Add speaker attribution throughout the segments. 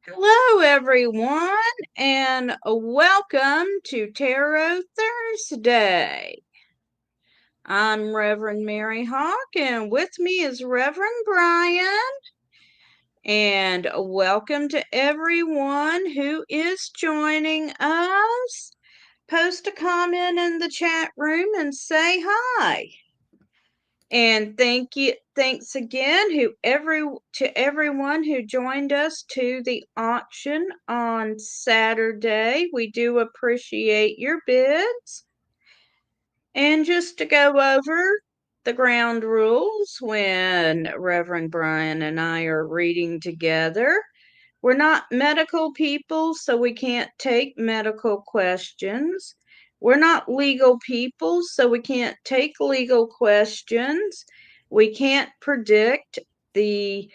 Speaker 1: Hello, everyone, and welcome to Tarot Thursday. I'm Reverend Mary Hawk, and with me is Reverend Bryan. And welcome to everyone who is joining us. Post a comment in the chat room and say hi. And thanks again to everyone who joined us to the auction on Saturday. We do appreciate your bids. And just to go over the ground rules when Reverend Bryan and I are reading together. We're not medical people, so we can't take medical questions. We're not legal people, so we can't take legal questions. We can't predict the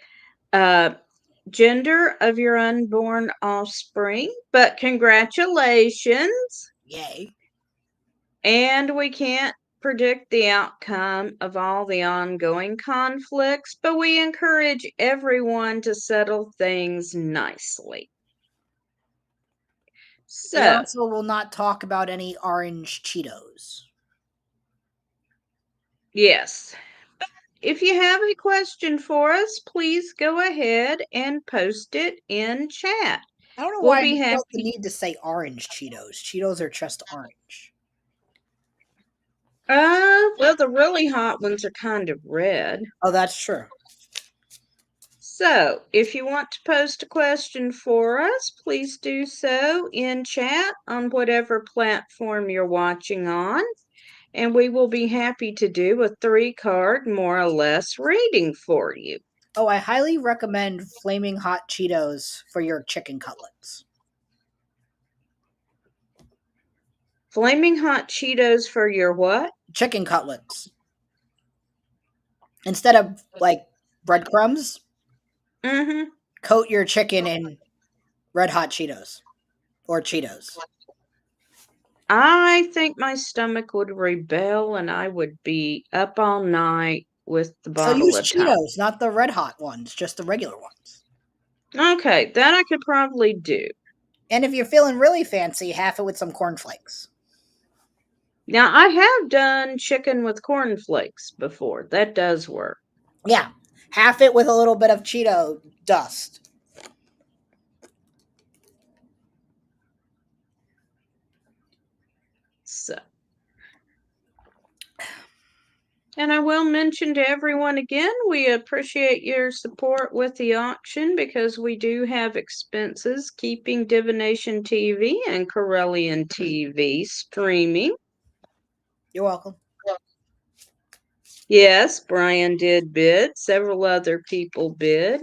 Speaker 1: gender of your unborn offspring, but congratulations.
Speaker 2: Yay.
Speaker 1: And we can't predict the outcome of all the ongoing conflicts, but we encourage everyone to settle things nicely.
Speaker 2: We
Speaker 1: So,
Speaker 2: also will not talk about any orange Cheetos.
Speaker 1: yes. But if you have a question for us, please go ahead and post it in chat.
Speaker 2: I don't know
Speaker 1: We'll
Speaker 2: why I
Speaker 1: be
Speaker 2: felt the
Speaker 1: happy.
Speaker 2: need to say orange Cheetos. Cheetos are just orange.
Speaker 1: Well, the really hot ones are kind of red.
Speaker 2: Oh, that's true.
Speaker 1: So, if you want to post a question for us, please do so in chat on whatever platform you're watching on, and we will be happy to do a 3-card, more or less, reading for you.
Speaker 2: Oh, I highly recommend flaming hot Cheetos for your chicken cutlets.
Speaker 1: Flaming hot Cheetos for your what?
Speaker 2: Chicken cutlets. Instead of, like, breadcrumbs,
Speaker 1: Mm-hmm.
Speaker 2: coat your chicken in red hot Cheetos. Or Cheetos.
Speaker 1: I think my stomach would rebel and I would be up all night with the
Speaker 2: So
Speaker 1: bottle
Speaker 2: use
Speaker 1: of top.
Speaker 2: Cheetos, not the red hot ones, just the regular ones.
Speaker 1: Okay, that I could probably do.
Speaker 2: And if you're feeling really fancy, half it with some cornflakes.
Speaker 1: Now, I have done chicken with cornflakes before. That does work.
Speaker 2: Yeah, half it with a little bit of Cheeto dust.
Speaker 1: So, and I will mention to everyone again, we appreciate your support with the auction because we do have expenses keeping Divination TV and Corellian TV streaming.
Speaker 2: You're welcome.
Speaker 1: Yes, Bryan did bid. Several other people bid.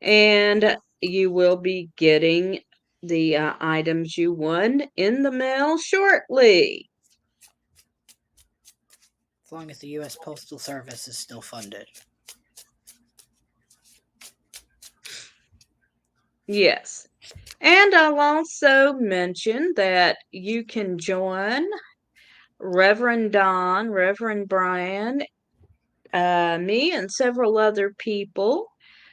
Speaker 1: And you will be getting the items you won in the mail shortly.
Speaker 2: As long as the U.S. Postal Service is still funded.
Speaker 1: Yes. And I'll also mention that you can join Reverend Don, Reverend Bryan, me, and several other people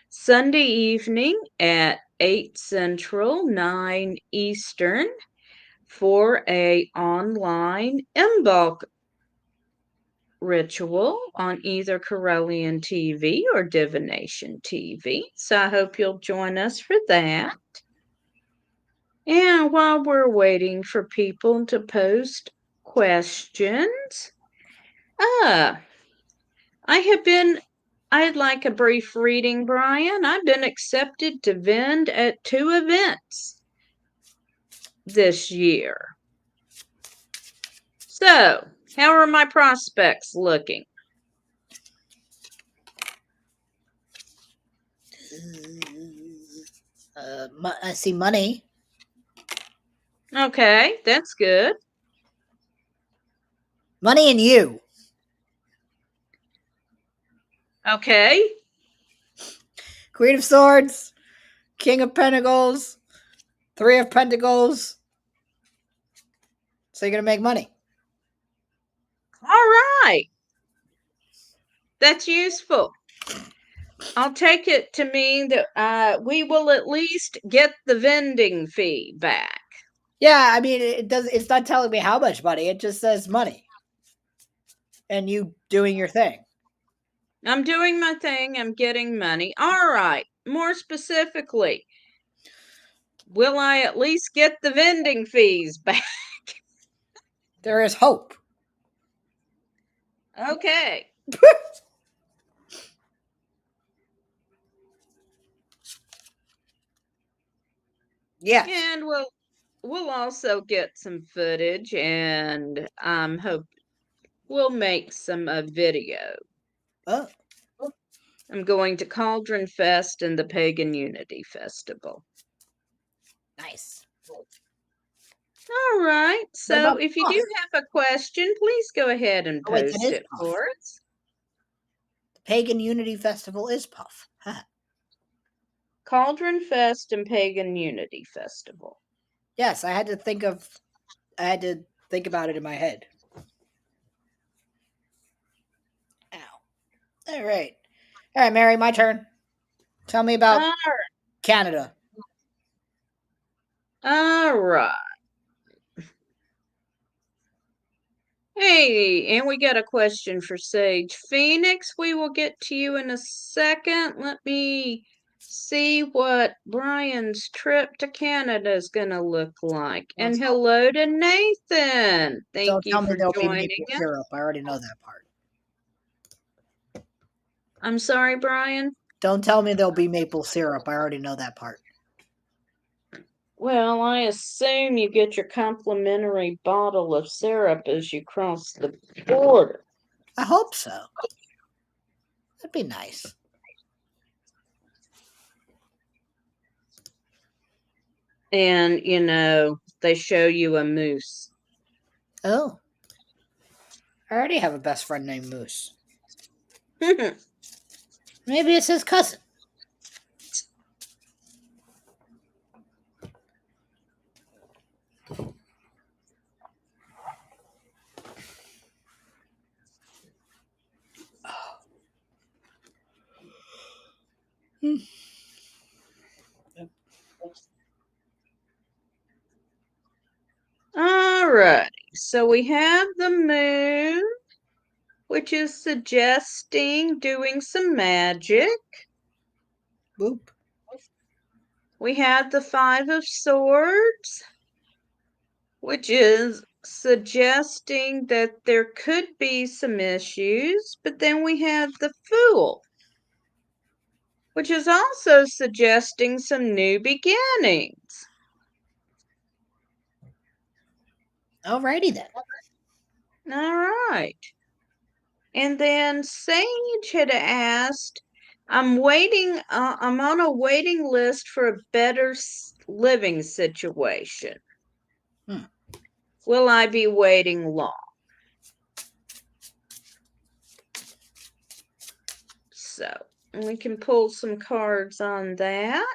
Speaker 1: Sunday evening at 8 Central, 9 Eastern for a online Embulk ritual on either Corellian TV or Divination TV. So I hope you'll join us for that. And while we're waiting for people to post questions, uh, I'd like a brief reading, Bryan. I've been accepted to vend at 2 events this year. So, how are my prospects looking?
Speaker 2: I see money.
Speaker 1: Okay, that's good.
Speaker 2: Money and you.
Speaker 1: Okay.
Speaker 2: Queen of Swords, King of Pentacles, Three of Pentacles. So you're going to make money.
Speaker 1: All right. That's useful. I'll take it to mean that we will at least get the vending fee back.
Speaker 2: Yeah, I mean, it does. It's not telling me how much money. It just says money, and you doing your thing.
Speaker 1: I'm doing my thing. I'm getting money. All right. More specifically, will I at least get the vending fees back?
Speaker 2: There is hope.
Speaker 1: Okay.
Speaker 2: Yes.
Speaker 1: And we'll also get some footage, and hope we'll make some video.
Speaker 2: Oh,
Speaker 1: I'm going to Cauldron Fest and the Pagan Unity Festival.
Speaker 2: nice.
Speaker 1: All right.
Speaker 2: What
Speaker 1: So
Speaker 2: about
Speaker 1: if you
Speaker 2: Puff?
Speaker 1: do have a question, please go ahead and
Speaker 2: Oh, wait, that
Speaker 1: post
Speaker 2: is
Speaker 1: it
Speaker 2: Puff.
Speaker 1: for us.
Speaker 2: The Pagan Unity Festival is Puff. Huh.
Speaker 1: Cauldron Fest and Pagan Unity Festival.
Speaker 2: Yes, I had to think of. I had to think about it in my head. Ow. All right. All right, Mary, my turn. Tell me about
Speaker 1: All
Speaker 2: Canada.
Speaker 1: right. Hey, and we got a question for Sage Phoenix. We will get to you in a second. Let me see what Bryan's trip to Canada is going to look like.
Speaker 2: Don't
Speaker 1: And
Speaker 2: tell,
Speaker 1: hello to Nathan. Thank
Speaker 2: don't
Speaker 1: you
Speaker 2: tell me
Speaker 1: for
Speaker 2: there'll be
Speaker 1: joining
Speaker 2: maple
Speaker 1: us.
Speaker 2: syrup. I already know that part.
Speaker 1: I'm sorry, Bryan.
Speaker 2: Don't tell me there'll be maple syrup. I already know that part.
Speaker 1: Well, I assume you get your complimentary bottle of syrup as you cross the border.
Speaker 2: I hope so. That'd be nice.
Speaker 1: And, they show you a moose.
Speaker 2: Oh, I already have a best friend named Moose. Maybe it's his cousin. Hmm.
Speaker 1: All right. So we have the moon, which is suggesting doing some magic.
Speaker 2: Boop.
Speaker 1: We have the Five of Swords, which is suggesting that there could be some issues. But then we have the Fool, which is also suggesting some new beginnings.
Speaker 2: Alrighty then.
Speaker 1: All right. And then Sage had asked, I'm on a waiting list for a better living situation.
Speaker 2: Hmm.
Speaker 1: Will I be waiting long? So we can pull some cards on that.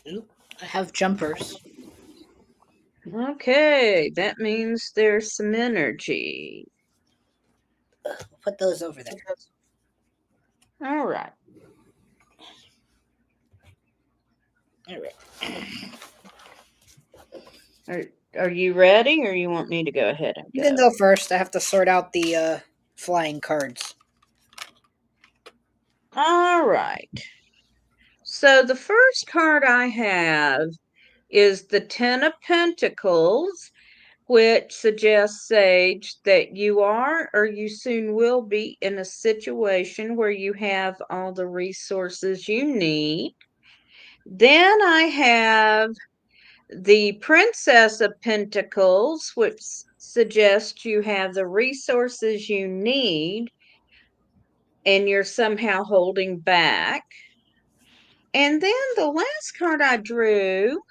Speaker 2: Oop. I have jumpers.
Speaker 1: Okay, that means there's some energy.
Speaker 2: Put those over there.
Speaker 1: All right.
Speaker 2: All right.
Speaker 1: Are you ready, or you want me to go ahead and
Speaker 2: You
Speaker 1: go?
Speaker 2: can go first. I have to sort out the flying cards.
Speaker 1: All right. So the first card I have is the Ten of Pentacles, which suggests, Sage, that you are or you soon will be in a situation where you have all the resources you need. Then I have The Princess of Pentacles, which suggests you have the resources you need and you're somehow holding back. And then the last card I drew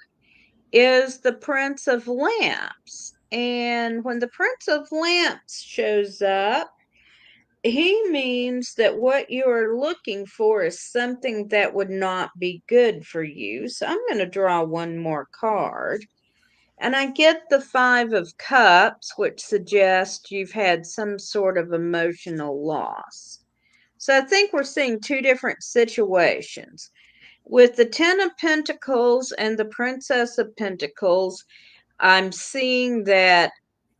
Speaker 1: is the Prince of Lamps. And when the Prince of Lamps shows up, he means that what you are looking for is something that would not be good for you. So I'm going to draw one more card. And I get the Five of Cups, which suggests you've had some sort of emotional loss. So I think we're seeing two different situations. With the Ten of Pentacles and the Princess of Pentacles, I'm seeing that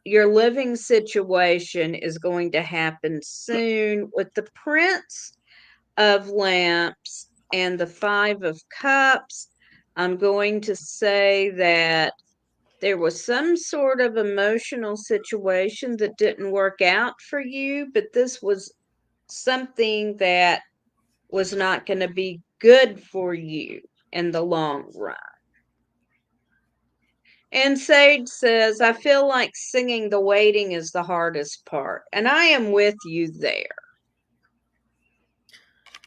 Speaker 1: your living situation is going to happen soon. With the Prince of Lamps and the Five of Cups, I'm going to say that there was some sort of emotional situation that didn't work out for you, but this was something that was not going to be good for you in the long run. And Sage says, I feel like singing the waiting is the hardest part. And I am with you there.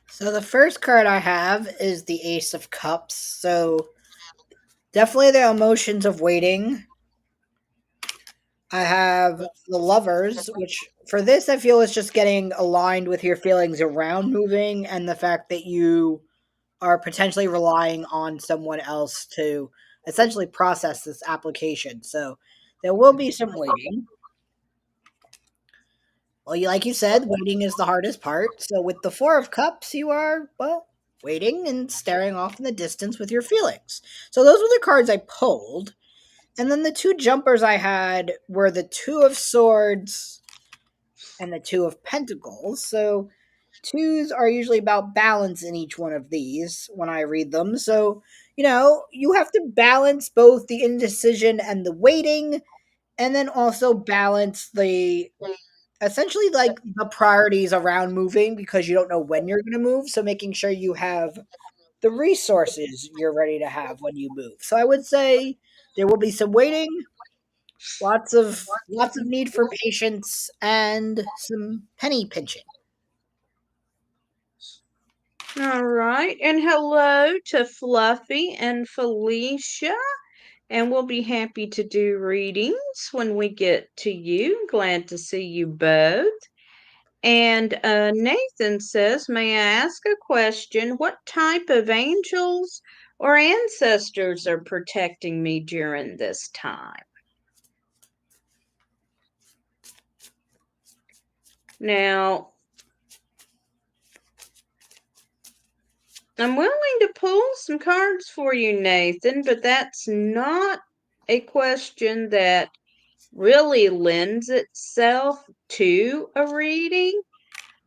Speaker 2: So the first card I have is the Ace of Cups. So definitely the emotions of waiting. I have the Lovers, which for this I feel is just getting aligned with your feelings around moving and the fact that you are potentially relying on someone else to essentially process this application. So there will be some waiting. Well, like you said, waiting is the hardest part. So with the Four of Cups, you are, well, waiting and staring off in the distance with your feelings. So those were the cards I pulled. And then the two jumpers I had were the Two of Swords and the Two of Pentacles. So twos are usually about balance in each one of these when I read them. So, you have to balance both the indecision and the waiting, and then also balance the essentially like the priorities around moving because you don't know when you're going to move. So, making sure you have the resources you're ready to have when you move. So, I would say there will be some waiting, lots of need for patience, and some penny pinching.
Speaker 1: All right. And hello to Fluffy and Felicia. And we'll be happy to do readings when we get to you. Glad to see you both. And Nathan says, may I ask a question? What type of angels or ancestors are protecting me during this time? Now, I'm willing to pull some cards for you, Nathan, but that's not a question that really lends itself to a reading.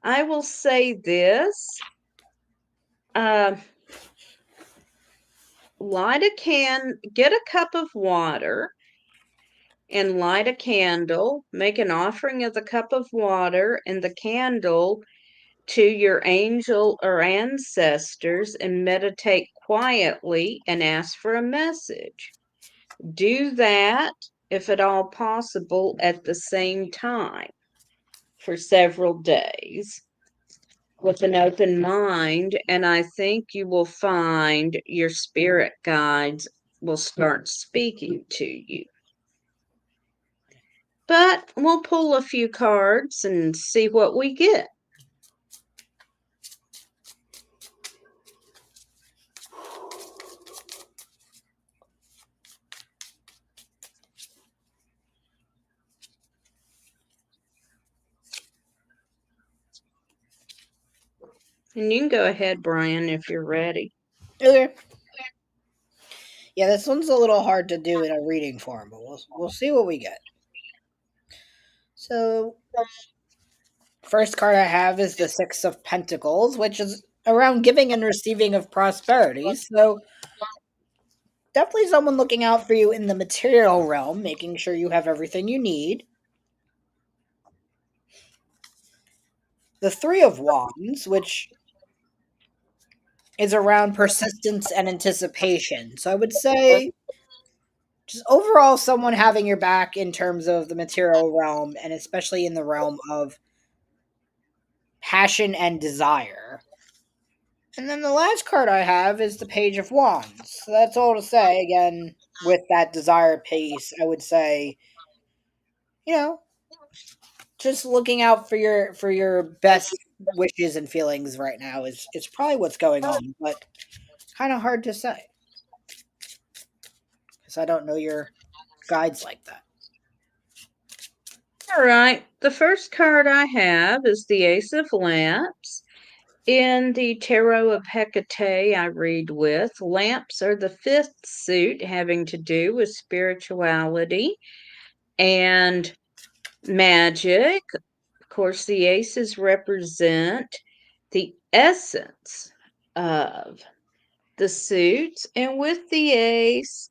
Speaker 1: I will say this. Uh, get a cup of water and light a candle. Make an offering of the cup of water and the candle to your angel or ancestors and meditate quietly and ask for a message. Do that, if at all possible, at the same time for several days with an open mind, and I think you will find your spirit guides will start speaking to you. But we'll pull a few cards and see what we get. And you can go ahead, Bryan, if you're ready.
Speaker 2: Okay. Yeah, this one's a little hard to do in a reading form, but we'll see what we get. So, first card I have is the Six of Pentacles, which is around giving and receiving of prosperity. So, definitely someone looking out for you in the material realm, making sure you have everything you need. The Three of Wands, which is around persistence and anticipation. So, I would say just overall someone having your back in terms of the material realm, and especially in the realm of passion and desire. And then the last card I have is the Page of Wands. So that's all to say. Again, with that desire piece, I would say, you know, just looking out for your best wishes and feelings right now is probably what's going on, but kind of hard to say because I don't know your guides like that.
Speaker 1: All right. The first card I have is the Ace of Lamps. In the Tarot of Hecate, I read with lamps are the fifth suit having to do with spirituality and magic. Of course, the aces represent the essence of the suits. And with the ace,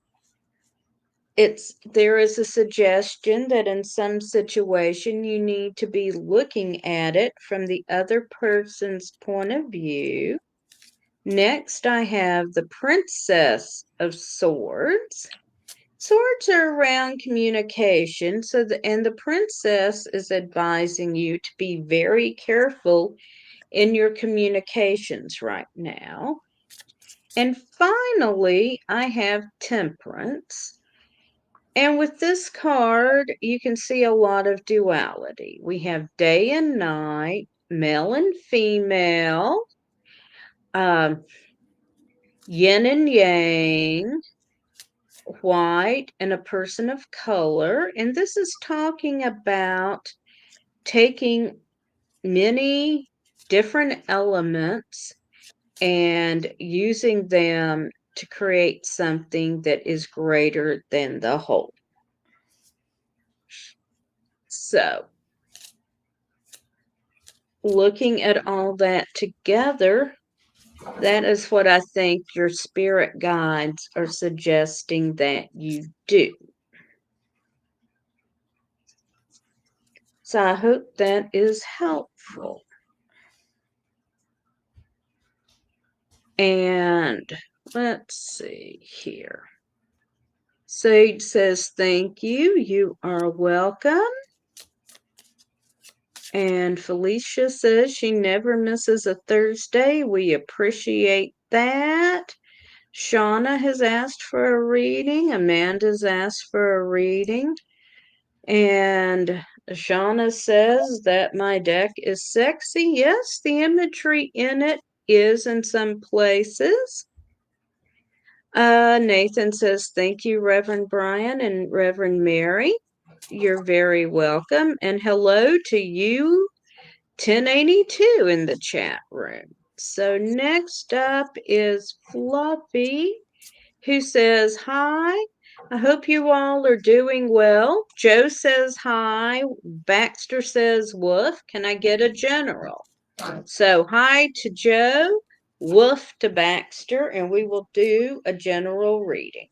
Speaker 1: there is a suggestion that in some situation you need to be looking at it from the other person's point of view. Next, I have the Princess of Swords. Swords are around communication, and the princess is advising you to be very careful in your communications right now. And finally, I have Temperance. And with this card, you can see a lot of duality. We have day and night, male and female, um, yin and yang, white, and a person of color. And this is talking about taking many different elements and using them to create something that is greater than the whole. So, looking at all that together, that is what I think your spirit guides are suggesting that you do. So, I hope that is helpful. And let's see here. Sage says, thank you. You are welcome. And Felicia says she never misses a Thursday. We appreciate that. Shauna has asked for a reading. Amanda's asked for a reading. And Shauna says that my deck is sexy. Yes, the imagery in it is in some places. Nathan says, thank you, Reverend Bryan and Reverend Mary. You're very welcome. And hello to you, 1082 in the chat room. So next up is Fluffy, who says, hi. I hope you all are doing well. Joe says hi. Baxter says, woof. Can I get a general? So hi to Joe, woof to Baxter, and we will do a general reading.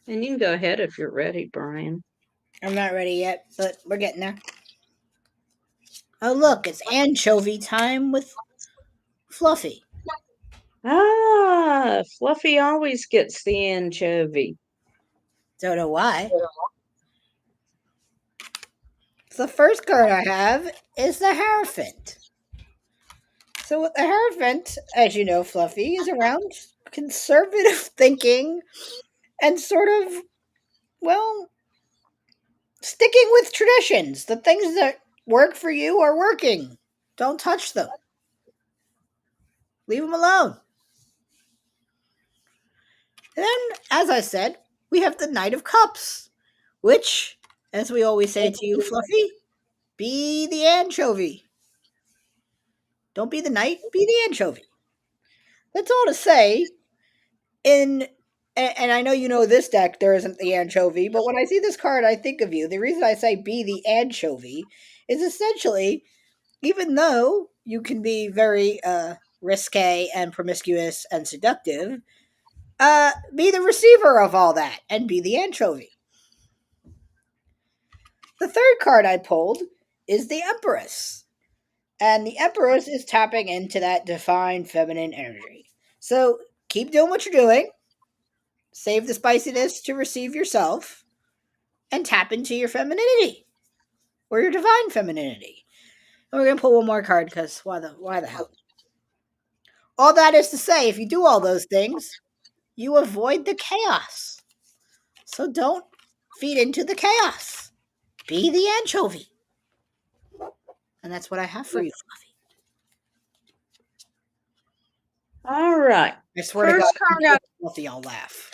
Speaker 1: And you can go ahead if you're ready, Bryan.
Speaker 2: I'm not ready yet, but we're getting there. Oh, look, it's anchovy time with Fluffy.
Speaker 1: Ah, Fluffy always gets the anchovy.
Speaker 2: Don't know why. The first card I have is the Hierophant. So, with the Hierophant, as you know, Fluffy is around conservative thinking and sort of, well, sticking with traditions. The things that work for you are working. Don't touch them. Leave them alone. And then, as I said, we have the Knight of Cups, which, as we always say to you, Fluffy, be the anchovy. Don't be the knight, be the anchovy. That's all to say. In and I know you know this deck there isn't the anchovy, but when I see this card, I think of you. The reason I say be the anchovy is essentially even though you can be very risque and promiscuous and seductive, be the receiver of all that and be the anchovy. The third card I pulled is the Empress. And the Empress is tapping into that divine feminine energy. So keep doing what you're doing, save the spiciness to receive yourself, and tap into your femininity or your divine femininity. And we're gonna pull one more card because why the hell? All that is to say, if you do all those things, you avoid the chaos. So don't feed into the chaos. Be the anchovy. And that's what I have for you, Fluffy.
Speaker 1: All right.
Speaker 2: I swear to God,
Speaker 1: First
Speaker 2: if you
Speaker 1: card
Speaker 2: pull
Speaker 1: I
Speaker 2: the Fluffy, I'll laugh.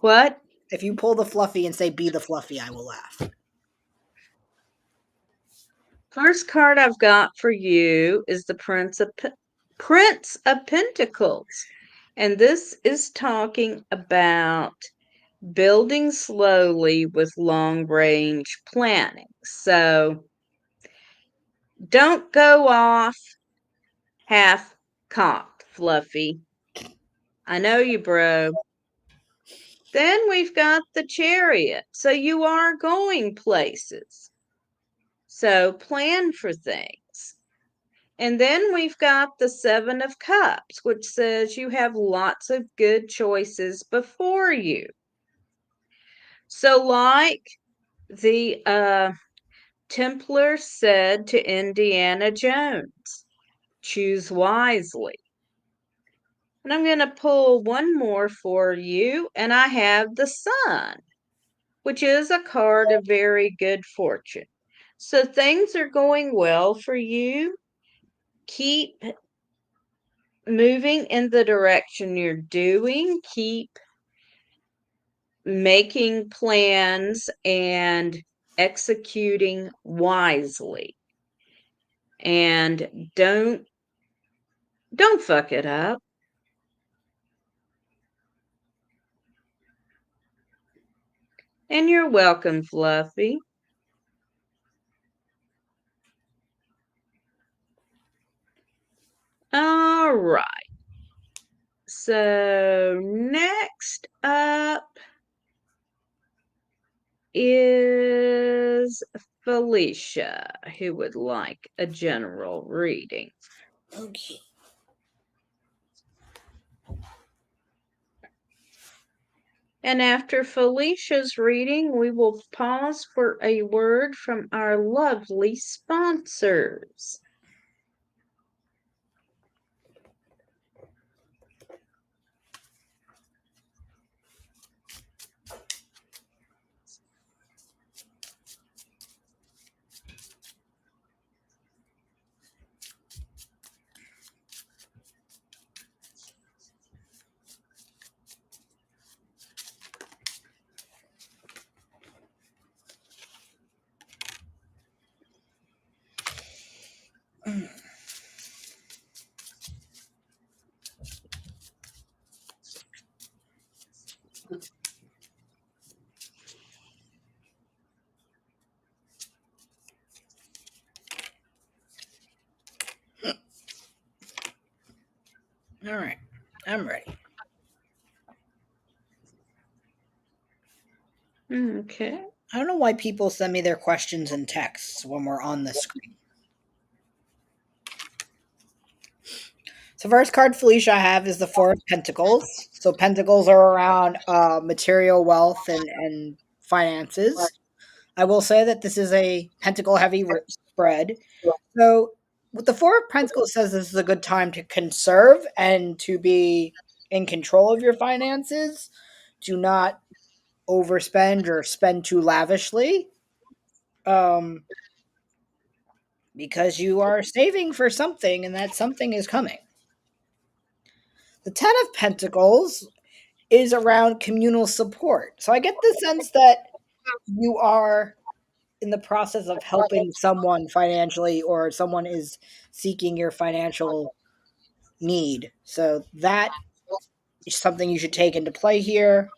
Speaker 1: what?
Speaker 2: If you pull the Fluffy and say be the Fluffy, I will laugh.
Speaker 1: First card I've got for you is the Prince of Pentacles. And this is talking about building slowly with long range planning. So don't go off half cocked, Fluffy. I know you, bro. Then we've got the Chariot. So you are going places. So plan for things. And then we've got the Seven of Cups, which says you have lots of good choices before you. So, like the Templar said to Indiana Jones, choose wisely. And I'm going to pull one more for you, and I have the Sun, which is a card of very good fortune. So things are going well for you. Keep moving in the direction you're doing. Keep making plans and executing wisely. And don't fuck it up. And you're welcome, Fluffy. All right. So next up is Felicia, who would like a general reading.
Speaker 2: Okay.
Speaker 1: And after Felicia's reading, we will pause for a word from our lovely sponsors.
Speaker 2: All right. I'm ready.
Speaker 1: Okay.
Speaker 2: I don't know why people send me their questions in texts when we're on the screen. So first card Felicia I have is the Four of Pentacles. So pentacles are around material wealth and finances. I will say that this is a pentacle heavy spread. So what the Four of Pentacles says this is a good time to conserve and to be in control of your finances. Do not overspend or spend too lavishly. Um, because you are saving for something and that something is coming. The Ten of Pentacles is around communal support. So I get the sense that you are in the process of helping someone financially or someone is seeking your financial need. So that is something you should take into play here.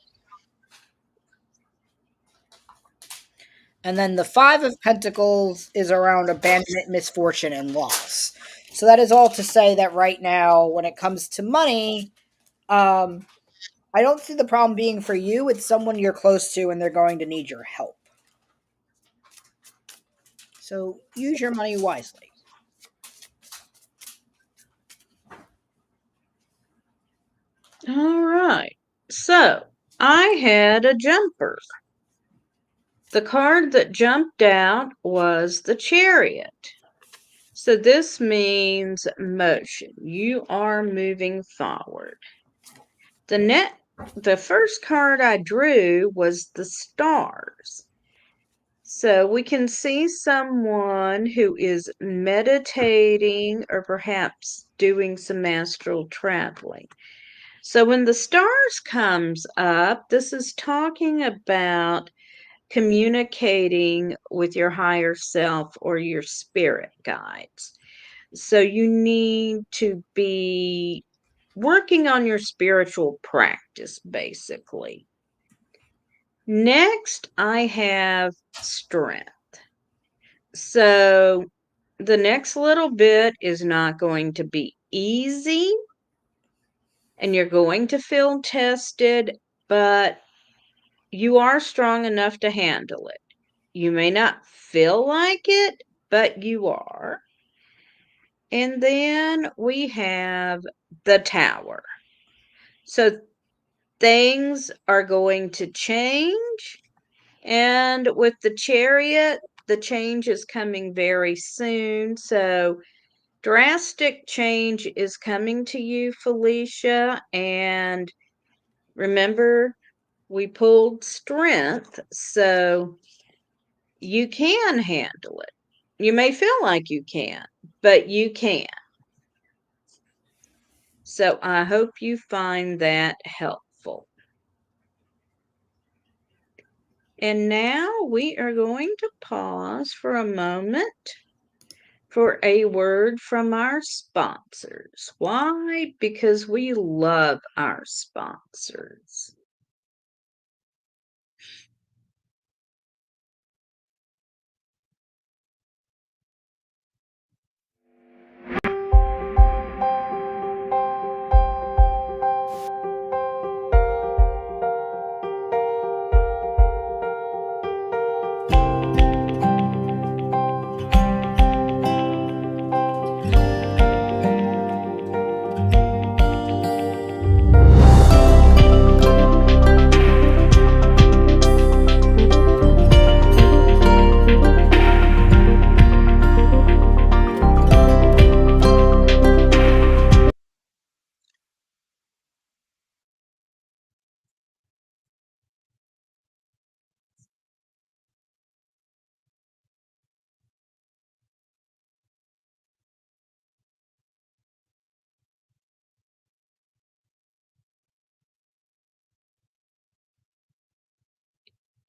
Speaker 2: And then the Five of Pentacles is around abandonment, misfortune, and loss. So that is all to say that right now, when it comes to money, um, I don't see the problem being for you. It's someone you're close to, and they're going to need your help. So use your money wisely.
Speaker 1: All right. So I had a jumper. The card that jumped out was the Chariot. So this means motion. You are moving forward. The first card I drew was the stars. So we can see someone who is meditating or perhaps doing some astral traveling. So when the stars comes up, this is talking about communicating with your higher self or your spirit guides. So you need to be working on your spiritual practice, basically. Next, I have strength. So the next little bit is not going to be easy, and you're going to feel tested, but you are strong enough to handle it. You may not feel like it, but you are. And then we have the tower. So things are going to change. And with the chariot, the change is coming very soon. So drastic change is coming to you, Felicia. And remember, we pulled strength. So you can handle it. You may feel like you can't, but you can. So I hope you find that helpful. And now we are going to pause for a moment for a word from our sponsors. Why? Because we love our sponsors.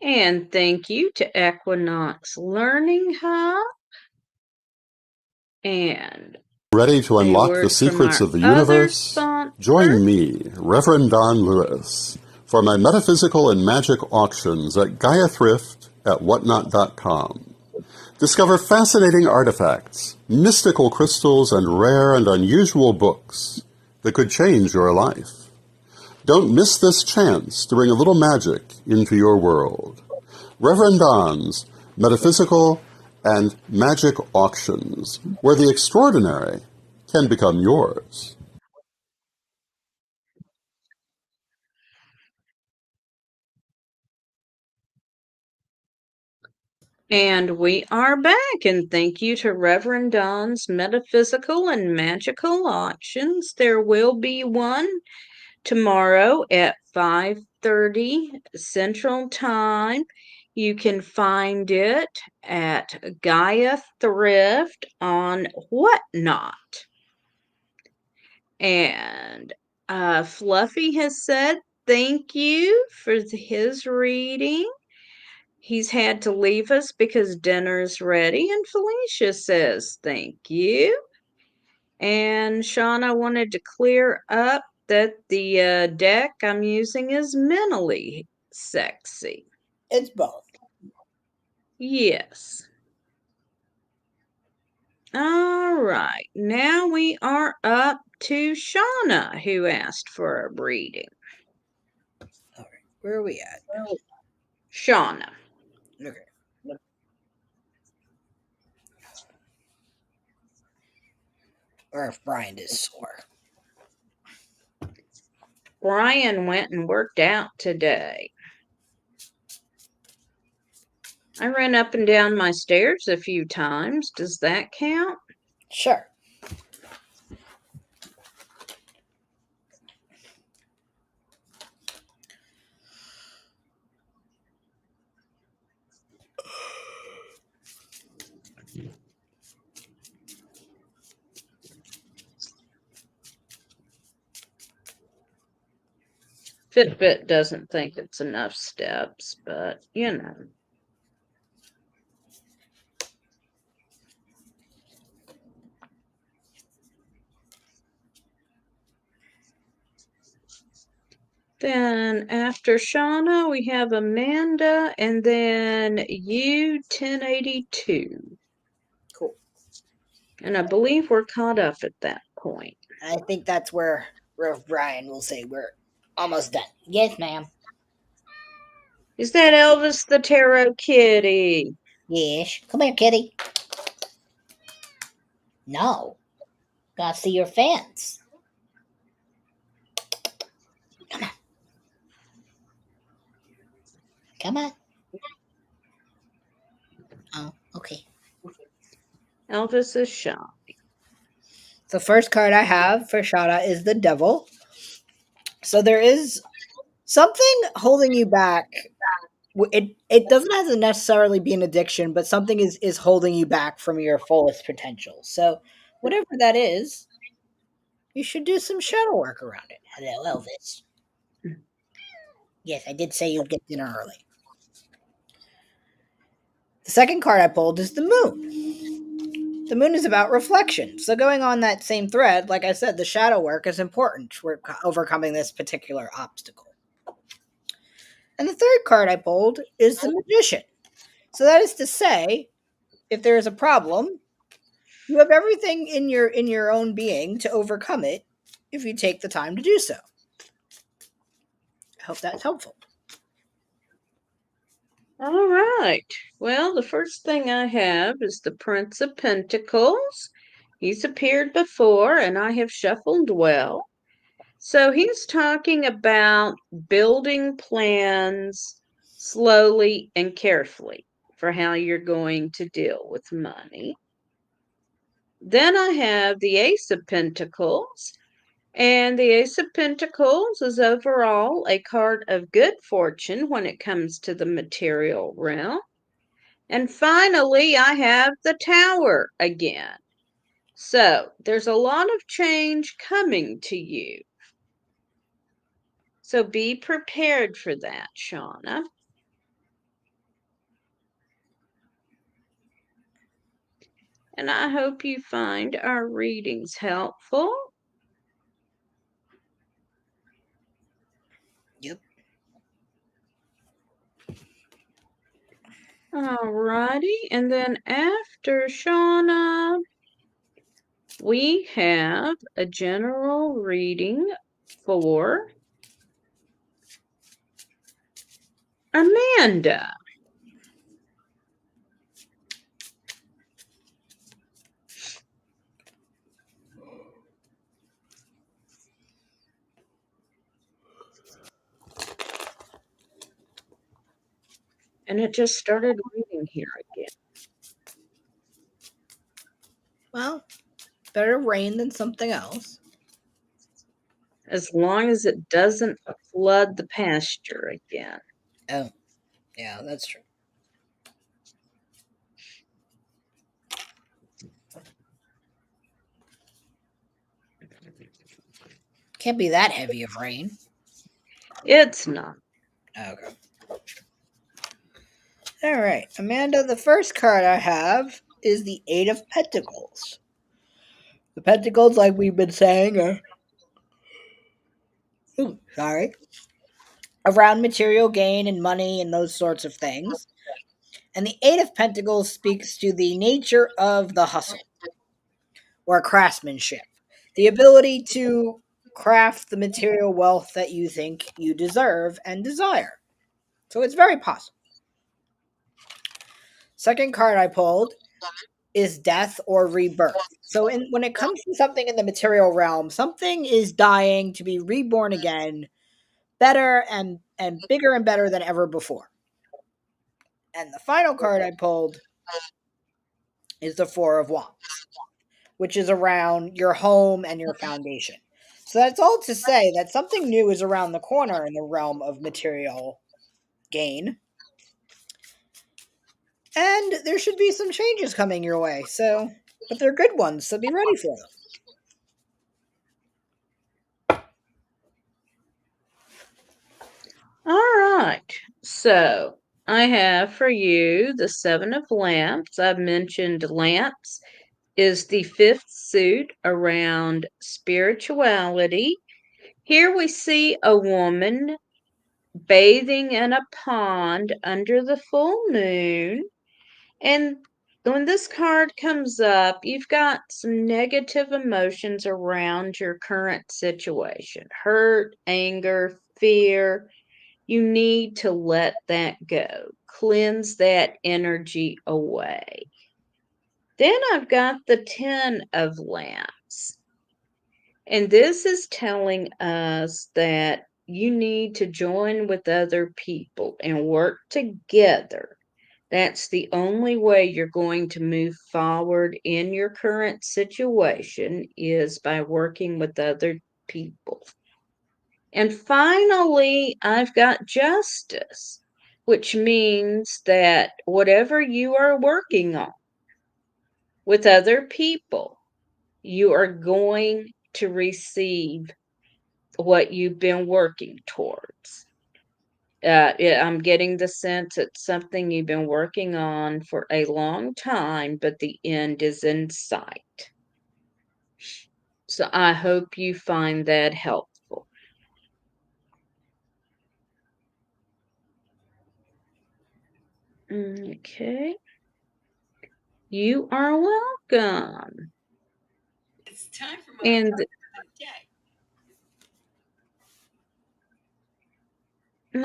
Speaker 1: And thank you to Equinox Learning Hub and
Speaker 3: Ready to
Speaker 1: a
Speaker 3: unlock the
Speaker 1: word from
Speaker 3: secrets
Speaker 1: our
Speaker 3: of the
Speaker 1: other
Speaker 3: universe?
Speaker 1: sponsor.
Speaker 3: Join me, Reverend Don Lewis, for my metaphysical and magic auctions at Gaia Thrift at whatnot.com. Discover fascinating artifacts, mystical crystals, and rare and unusual books that could change your life. Don't miss this chance to bring a little magic into your world. Reverend Don's Metaphysical and Magic Auctions, where the extraordinary can become yours.
Speaker 1: And we are back, and thank you to Reverend Don's Metaphysical and Magical Auctions. There will be one tomorrow at 5:30 Central Time. You can find it at Gaia Thrift on Whatnot. And Fluffy has said thank you for his reading. He's had to leave us because dinner's ready. And Felicia says thank you. And Sean, I wanted to clear up that the deck I'm using is mentally sexy.
Speaker 2: It's both.
Speaker 1: Yes. All right. Now we are up to Shauna, who asked for a reading.
Speaker 2: All right, where are we at?
Speaker 1: Shauna.
Speaker 2: Okay. Or if Bryan is sore.
Speaker 1: Bryan went and worked out today. I ran up and down my stairs a few times. Does that count?
Speaker 2: Sure.
Speaker 1: Fitbit doesn't think it's enough steps, but you know. Then after Shauna, we have Amanda and then you 1082.
Speaker 2: Cool.
Speaker 1: And I believe we're caught up at that point.
Speaker 2: I think that's where Bryan will say we're almost done. Yes, ma'am.
Speaker 1: Is that Elvis the Tarot Kitty?
Speaker 2: Yes. Come here, kitty. No. Gotta see your fans. Come on. Come on. Oh, okay.
Speaker 1: Elvis is shy.
Speaker 2: The first card I have for Shada is the Devil. So there is something holding you back. It doesn't have to necessarily be an addiction, but something is holding you back from your fullest potential. So whatever that is, you should do some shadow work around it. Hello, Elvis. Yes, I did say you'd get dinner early. The second card I pulled is the Moon. The Moon is about reflection. So going on that same thread, like I said, the shadow work is important for overcoming this particular obstacle. And the third card I pulled is the Magician. So that is to say, if there is a problem, you have everything in your own being to overcome it if you take the time to do so. I hope that's helpful.
Speaker 1: All right. Well, the first thing I have is the Prince of Pentacles. He's appeared before, and I have shuffled well. So he's talking about building plans slowly and carefully for how you're going to deal with money. Then I have the Ace of Pentacles. And the Ace of Pentacles is overall a card of good fortune when it comes to the material realm. And finally, I have the Tower again. So there's a lot of change coming to you. So be prepared for that, Shauna. And I hope you find our readings helpful.
Speaker 2: Yep.
Speaker 1: Alrighty, and then after Shauna, we have a general reading for Amanda. And it just started raining here again.
Speaker 2: Well, better rain than something else.
Speaker 1: As long as it doesn't flood the pasture again.
Speaker 2: Oh, yeah, that's true. Can't be that heavy of rain.
Speaker 1: It's not.
Speaker 2: Okay. All right, Amanda, the first card I have is the Eight of Pentacles. The Pentacles, like we've been saying, are around material gain and money and those sorts of things. And the Eight of Pentacles speaks to the nature of the hustle or craftsmanship, the ability to craft the material wealth that you think you deserve and desire. So it's very possible. Second card I pulled is death or rebirth. So when it comes to something in the material realm, something is dying to be reborn again, better and bigger and better than ever before. And the final card I pulled is the Four of Wands, which is around your home and your foundation. So that's all to say that something new is around the corner in the realm of material gain. And there should be some changes coming your way. But they're good ones, so be ready for them.
Speaker 1: All right. So I have for you the Seven of Lamps. I've mentioned lamps is the fifth suit around spirituality. Here we see a woman bathing in a pond under the full moon. And when this card comes up, you've got some negative emotions around your current situation: hurt, anger, fear. You need to let that go, cleanse that energy away. Then I've got the Ten of Lamps. And this is telling us that you need to join with other people and work together. That's the only way you're going to move forward in your current situation, is by working with other people. And finally, I've got justice, which means that whatever you are working on with other people, you are going to receive what you've been working towards. I'm getting the sense it's something you've been working on for a long time, but the end is in sight. So I hope you find that helpful. Okay. You are welcome.
Speaker 2: It's time for my
Speaker 1: And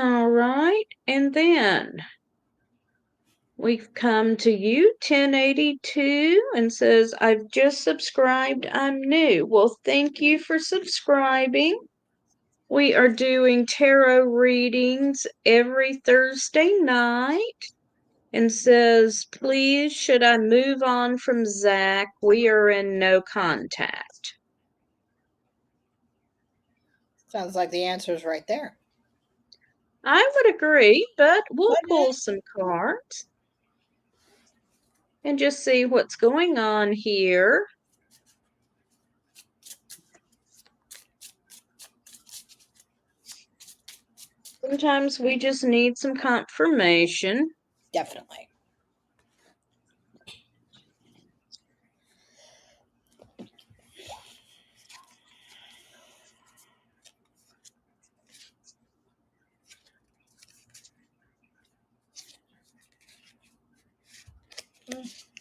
Speaker 1: all right, and then we've come to you, 1082, and says, I've just subscribed, I'm new. Well, thank you for subscribing. We are doing tarot readings every Thursday night. And says, please, should I move on from Zach? We are in no contact.
Speaker 2: Sounds like the answer is right there.
Speaker 1: I would agree, but we'll pull some cards and just see what's going on here. Sometimes we just need some confirmation.
Speaker 2: Definitely.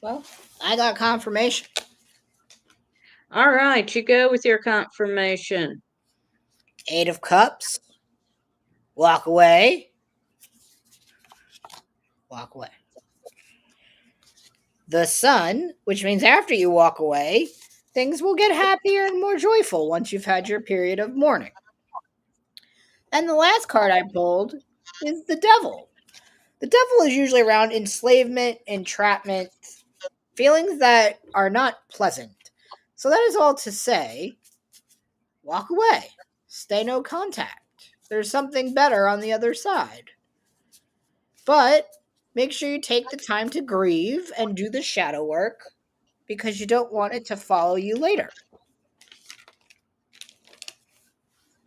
Speaker 2: Well, I got confirmation.
Speaker 1: All right, you go with your confirmation.
Speaker 2: Eight of Cups. Walk away. Walk away. The Sun, which means after you walk away, things will get happier and more joyful once you've had your period of mourning. And the last card I pulled is the Devil. The Devil is usually around enslavement, entrapment, feelings that are not pleasant. So that is all to say, walk away. Stay no contact. There's something better on the other side. But make sure you take the time to grieve and do the shadow work, because you don't want it to follow you later.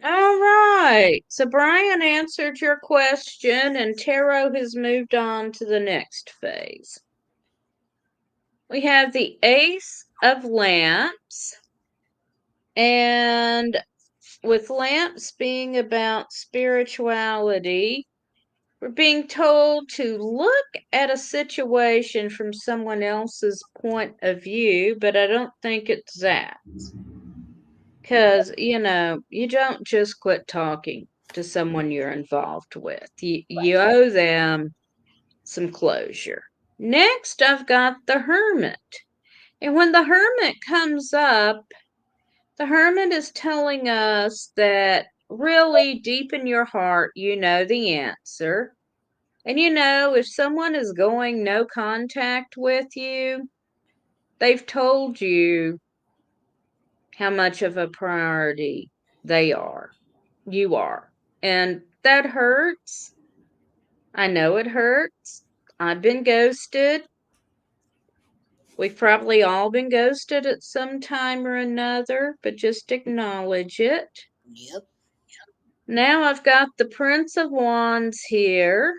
Speaker 1: All right. So Bryan answered your question, and tarot has moved on to the next phase. We have the Ace of Lamps, and with lamps being about spirituality, We're being told to look at a situation from someone else's point of view, but I don't think it's that. Because, you don't just quit talking to someone you're involved with. You owe them some closure. Next, I've got the Hermit. And when the Hermit comes up, the Hermit is telling us that really deep in your heart, you know the answer. And if someone is going no contact with you, they've told you how much of a priority they are. You are. And that hurts. I know it hurts. I've been ghosted. We've probably all been ghosted at some time or another, but just acknowledge it.
Speaker 2: Yep.
Speaker 1: Now I've got the Prince of Wands here,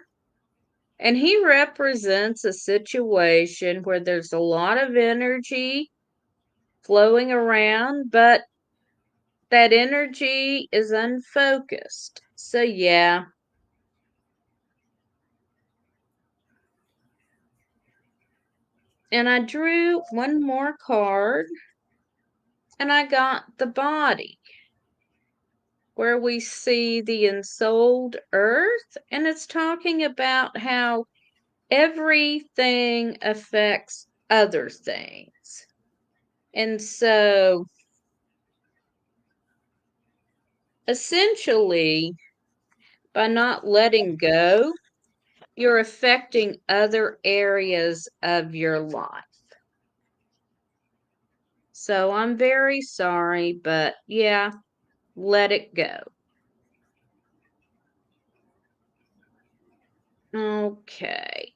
Speaker 1: and he represents a situation where there's a lot of energy flowing around, but that energy is unfocused. So, yeah. And I drew one more card, and I got the Body, where we see the ensouled earth, and it's talking about how everything affects other things. And so, essentially, by not letting go, you're affecting other areas of your life. So I'm very sorry, but yeah, let it go. Okay.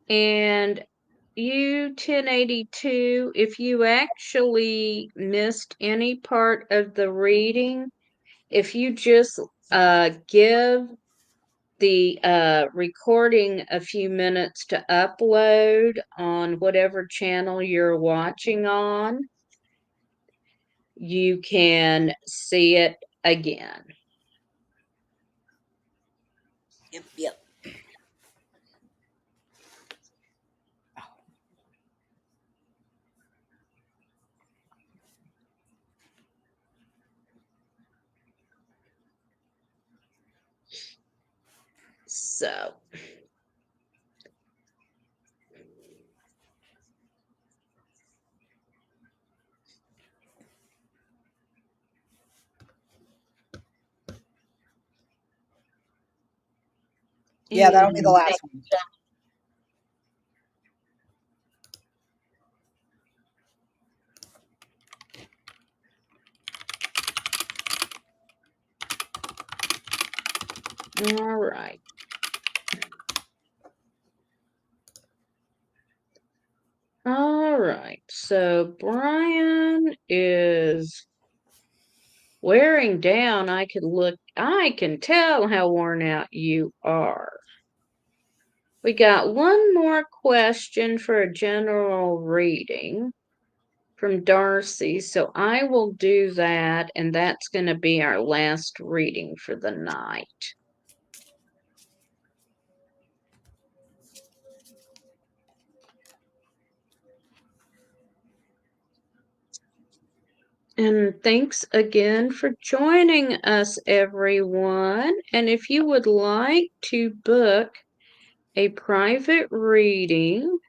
Speaker 1: And you 1082, if you actually missed any part of the reading, if you just give the recording a few minutes to upload on whatever channel you're watching on, you can see it again.
Speaker 2: Yep.
Speaker 1: So,
Speaker 2: Yeah, that'll be the last one.
Speaker 1: all right. All right. So Bryan is wearing down. I can tell how worn out you are. We got one more question for a general reading from Darcy, so I will do that, and that's going to be our last reading for the night. And thanks again for joining us, everyone. And if you would like to book a private reading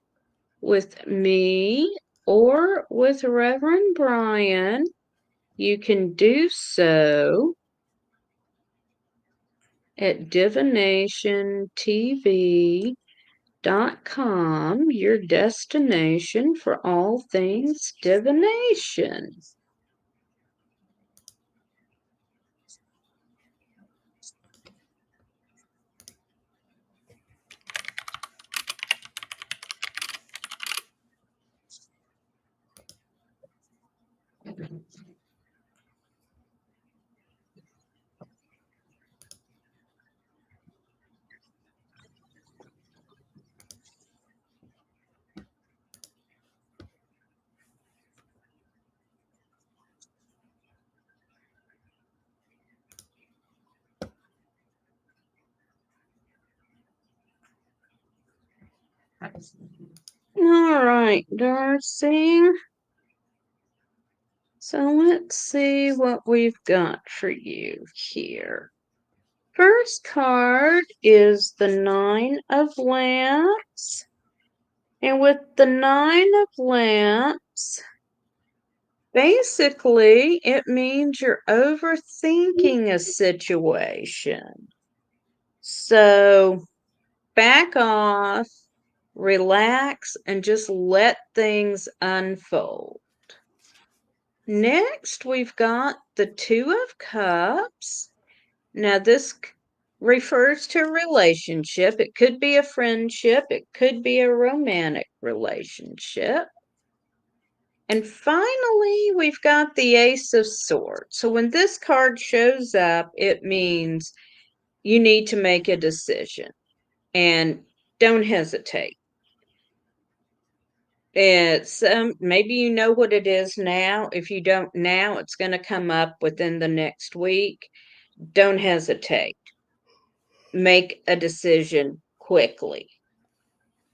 Speaker 1: with me or with Reverend Bryan, you can do so at divinationtv.com, your destination for all things divination. All right, Darcy. So let's see what we've got for you here. First card is the Nine of Lamps. And with the Nine of Lamps, basically it means you're overthinking a situation. So back off, relax, and just let things unfold. Next, we've got the Two of Cups. Now, this refers to a relationship. It could be a friendship, it could be a romantic relationship. And finally, we've got the Ace of Swords. So when this card shows up, it means you need to make a decision and don't hesitate. It's maybe you know what it is now. If you don't now, it's going to come up within the next week. Don't hesitate. Make a decision quickly.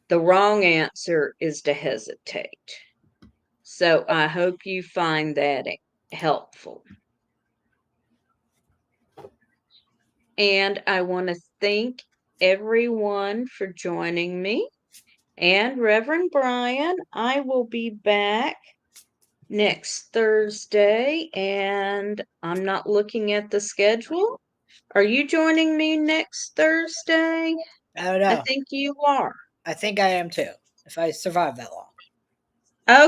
Speaker 1: The wrong answer is to hesitate. So I hope you find that helpful. And I want to thank everyone for joining me. And Reverend Bryan, I will be back next Thursday, and I'm not looking at the schedule. Are you joining me next Thursday?
Speaker 2: I don't
Speaker 1: I
Speaker 2: know.
Speaker 1: think you are.
Speaker 2: I think I am too, if I survive that long.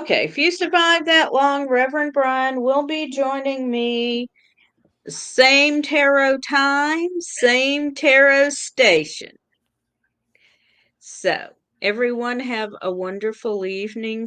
Speaker 1: Okay, if you survive that long, Reverend Bryan will be joining me. Same tarot time, same tarot station. So, everyone have a wonderful evening.